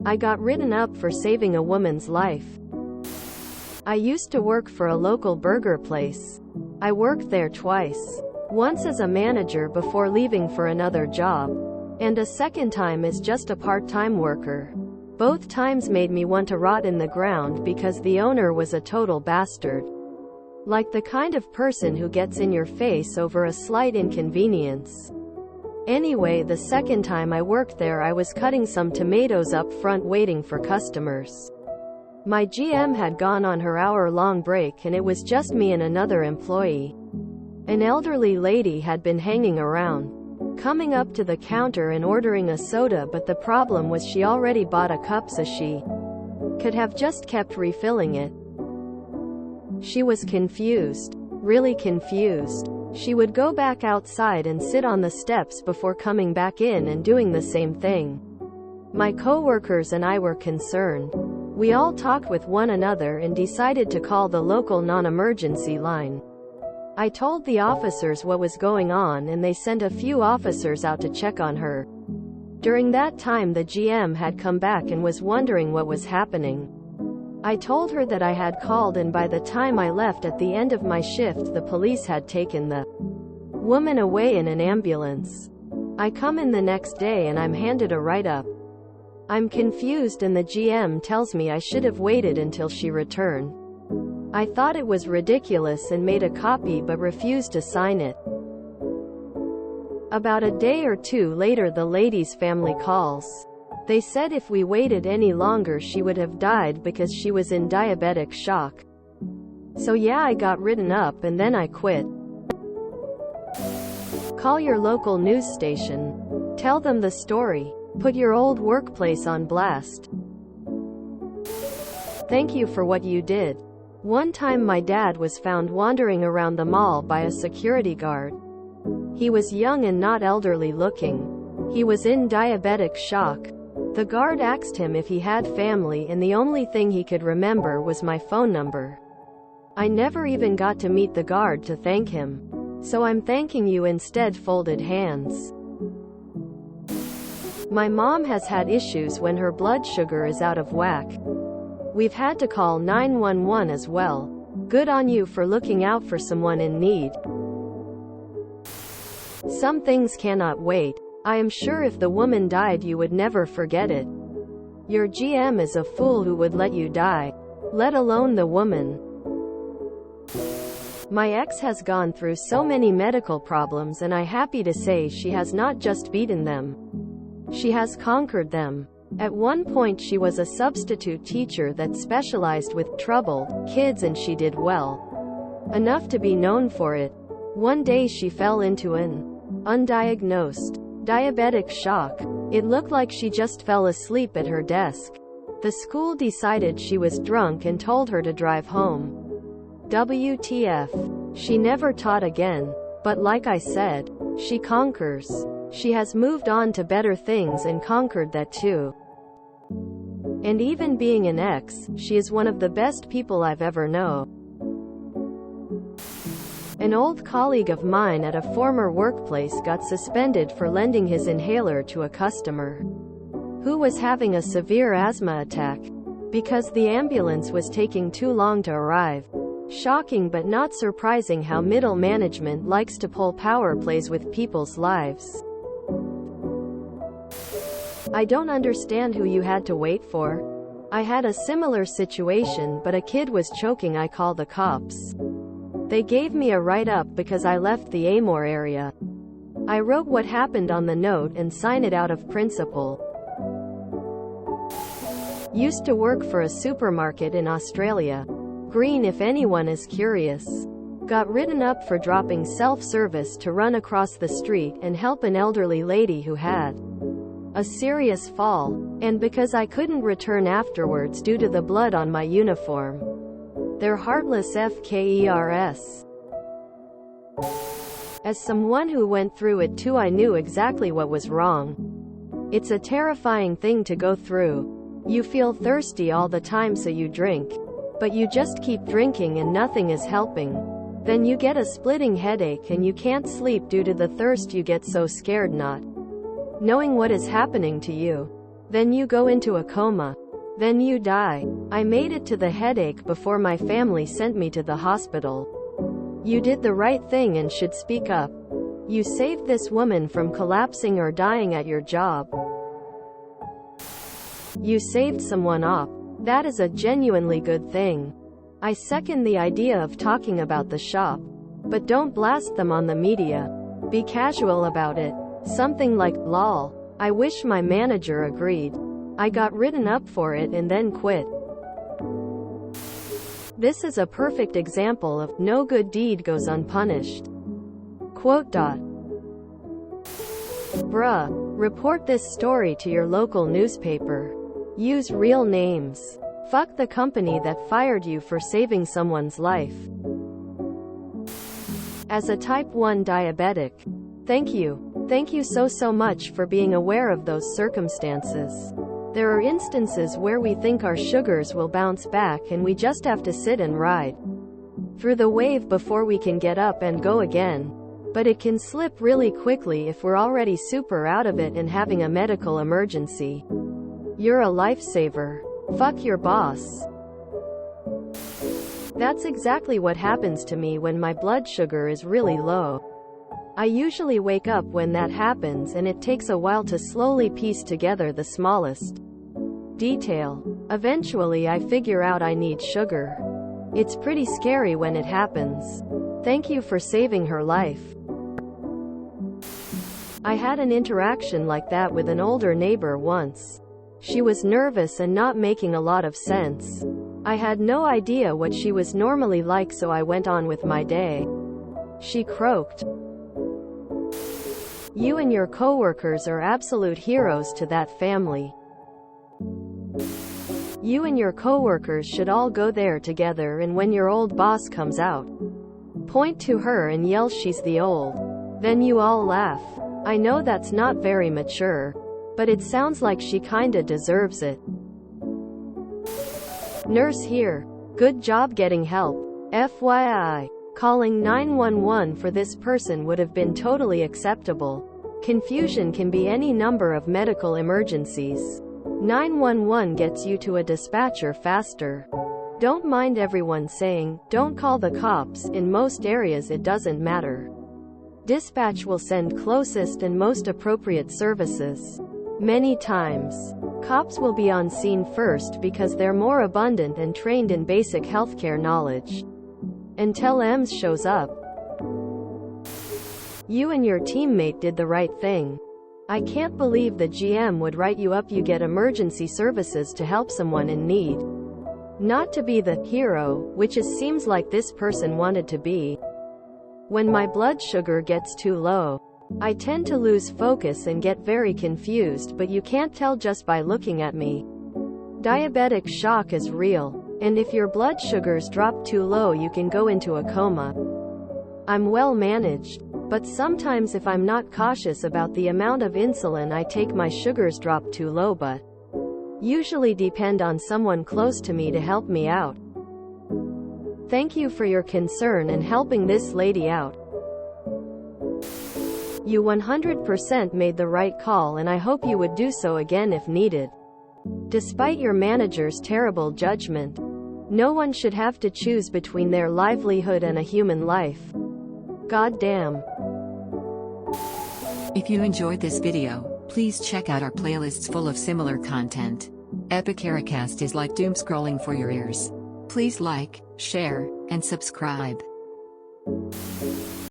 I got written up for saving a woman's life. I used to work for a local burger place. I worked there twice. Once as a manager before leaving for another job, and a second time as just a part-time worker. Both times made me want to rot in the ground because the owner was a total bastard. Like the kind of person who gets in your face over a slight inconvenience. Anyway, the second time I worked there, I was cutting some tomatoes up front waiting for customers. My GM had gone on her hour-long break and it was just me and another employee. An elderly lady had been hanging around, coming up to the counter and ordering a soda, but the problem was she already bought a cup, so she could have just kept refilling it. She was confused. Really confused. She would go back outside and sit on the steps before coming back in and doing the same thing. My coworkers and I were concerned. We all talked with one another and decided to call the local non-emergency line. I told the officers what was going on and they sent a few officers out to check on her. During that time the GM had come back and was wondering what was happening. I told her that I had called, and by the time I left at the end of my shift the police had taken the woman away in an ambulance. I come in the next day and I'm handed a write-up. I'm confused and the GM tells me I should have waited until she returned. I thought it was ridiculous and made a copy but refused to sign it. About a day or two later the lady's family calls. They said if we waited any longer she would have died because she was in diabetic shock. So yeah, I got written up and then I quit. Call your local news station. Tell them the story. Put your old workplace on blast. Thank you for what you did. One time my dad was found wandering around the mall by a security guard. He was young and not elderly looking. He was in diabetic shock. The guard asked him if he had family and the only thing he could remember was my phone number. I never even got to meet the guard to thank him. So I'm thanking you instead. Folded hands. My mom has had issues when her blood sugar is out of whack. We've had to call 911 as well. Good on you for looking out for someone in need. Some things cannot wait. I am sure if the woman died you would never forget it. Your GM is a fool who would let you die, let alone the woman. My ex has gone through so many medical problems and I'm happy to say she has not just beaten them. She has conquered them. At one point she was a substitute teacher that specialized with troubled kids and she did well enough to be known for it. One day she fell into an undiagnosed diabetic shock. It looked like she just fell asleep at her desk. The school decided she was drunk and told her to drive home. WTF. She never taught again. But like I said, she conquers. She has moved on to better things and conquered that too. And even being an ex, she is one of the best people I've ever known. An old colleague of mine at a former workplace got suspended for lending his inhaler to a customer who was having a severe asthma attack because the ambulance was taking too long to arrive. Shocking but not surprising how middle management likes to pull power plays with people's lives. I don't understand who you had to wait for. I had a similar situation, but a kid was choking. I called the cops. They gave me a write-up because I left the Amore area. I wrote what happened on the note and signed it out of principle. Used to work for a supermarket in Australia. Green, if anyone is curious. Got written up for dropping self-service to run across the street and help an elderly lady who had a serious fall, and because I couldn't return afterwards due to the blood on my uniform. They're heartless FKERS. As someone who went through it too, I knew exactly what was wrong. It's a terrifying thing to go through. You feel thirsty all the time, so you drink. But you just keep drinking and nothing is helping. Then you get a splitting headache and you can't sleep due to the thirst. You get so scared not knowing what is happening to you. Then you go into a coma. Then you die. I made it to the headache before my family sent me to the hospital. You did the right thing and should speak up. You saved this woman from collapsing or dying at your job. You saved someone up. That is a genuinely good thing. I second the idea of talking about the shop. But don't blast them on the media. Be casual about it. Something like, lol. I wish my manager agreed. I got written up for it and then quit. This is a perfect example of, no good deed goes unpunished. Quote. Bruh. Report this story to your local newspaper. Use real names. Fuck the company that fired you for saving someone's life. As a type 1 diabetic, thank you. Thank you so much for being aware of those circumstances. There are instances where we think our sugars will bounce back and we just have to sit and ride through the wave before we can get up and go again. But it can slip really quickly if we're already super out of it and having a medical emergency. You're a lifesaver. Fuck your boss. That's exactly what happens to me when my blood sugar is really low. I usually wake up when that happens and it takes a while to slowly piece together the smallest detail. Eventually I figure out I need sugar. It's pretty scary when it happens. Thank you for saving her life. I had an interaction like that with an older neighbor once. She was nervous and not making a lot of sense. I had no idea what she was normally like, so I went on with my day. She croaked. You and your coworkers are absolute heroes to that family. You and your coworkers should all go there together, and when your old boss comes out, point to her and yell she's the old. Then you all laugh. I know that's not very mature, but it sounds like she kinda deserves it. Nurse here. Good job getting help. FYI. Calling 911 for this person would have been totally acceptable. Confusion can be any number of medical emergencies. 911 gets you to a dispatcher faster. Don't mind everyone saying, don't call the cops. In most areas it doesn't matter. Dispatch will send closest and most appropriate services. Many times, cops will be on scene first because they're more abundant and trained in basic healthcare knowledge. Until EMS shows up. You and your teammate did the right thing. I can't believe the GM would write you up. You get emergency services to help someone in need. Not to be the hero, which it seems like this person wanted to be. When my blood sugar gets too low, I tend to lose focus and get very confused, but you can't tell just by looking at me. Diabetic shock is real. And if your blood sugars drop too low, you can go into a coma. I'm well managed, but sometimes if I'm not cautious about the amount of insulin I take, my sugars drop too low, but usually depend on someone close to me to help me out. Thank you for your concern and helping this lady out. You 100% made the right call, and I hope you would do so again if needed. Despite your manager's terrible judgment, no one should have to choose between their livelihood and a human life. God damn. If you enjoyed this video, please check out our playlists full of similar content. Epicaricast is like doom scrolling for your ears. Please like, share, and subscribe.